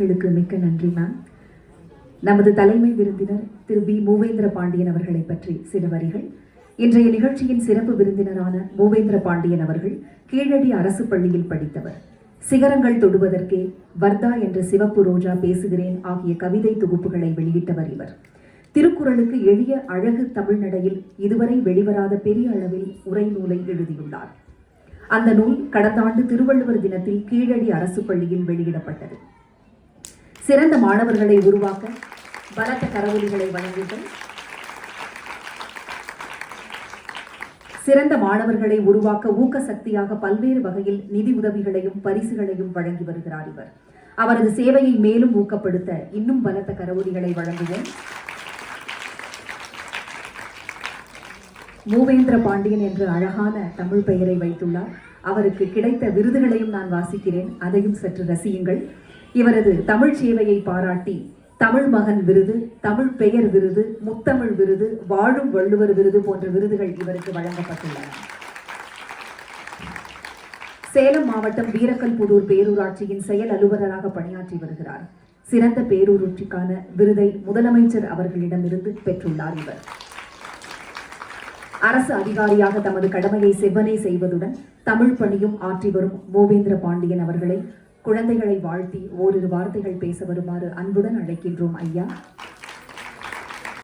மிக்க நன்றி மேம். நமது தலைமை விருந்தினர் திரு பி மூவேந்திர பாண்டியன் அவர்களை பற்றி சில வரிகள். இன்றைய நிகழ்ச்சியின் சிறப்பு விருந்தினரான மூவேந்திர பாண்டியன் அவர்கள் கீழடி அரசு பள்ளியில் படித்தவர். சிகரங்கள் தொடுவதற்கே, வர்தா என்ற சிவப்பு ரோஜா பேசுகிறேன் ஆகிய கவிதை தொகுப்புகளை வெளியிட்டவர் இவர். திருக்குறளுக்கு எளிய அழகு தமிழ்நடையில் இதுவரை வெளிவராத பெரிய அளவில் உரை நூலை எழுதியுள்ளார். அந்த நூல் கடந்த ஆண்டு திருவள்ளுவர் தினத்தில் கீழடி அரசு பள்ளியில் வெளியிடப்பட்டது. சிறந்த மாணவர்களை உருவாக்க பலத்த கரவொலிகளை வழங்குங்கள். சிறந்த மாணவர்களை உருவாக்க ஊக்க சக்தியாக பல்வேறு வகையில் நிதி உதவிகளையும் பரிசுகளையும் வழங்கி வருகிறார் இவர். அவரது சேவையை மேலும் ஊக்கப்படுத்த இன்னும் பலத்த கரவொலிகளை வழங்குவோம். மூவேந்திர பாண்டியன் என்று அழகான தமிழ் பெயரை வைத்துள்ளார். அவருக்கு கிடைத்த விருதுகளையும் நான் வாசிக்கிறேன், அதையும் சற்று ரசியுங்கள். இவரது தமிழ் சேவையை பாராட்டி தமிழ் மகன் விருது, தமிழ் பெயர் விருது, முத்தமிழ் விருது, வாழும் வள்ளுவர் விருது போன்ற விருதுகள் இவருக்கு வழங்கப்பட்டுள்ளன. சேலம் மாவட்டம் வீரக்கல்புதூர் பேரூராட்சியின் செயல் அலுவலராக பணியாற்றி வருகிறார். சிறந்த பேரூராட்சிக்கான விருதை முதலமைச்சர் அவர்களிடமிருந்து பெற்றுள்ளார் இவர். அரசு அதிகாரியாக தமது கடமையை செவ்வனே செய்வதுடன் தமிழ் பணியும் ஆற்றி வரும் மூவேந்திர பாண்டியன் அவர்களை குழந்தைகளை வாழ்த்தி ஓரிரு வார்த்தைகள் பேச வருமாறு அன்புடன் அழைக்கின்றோம் ஐயா.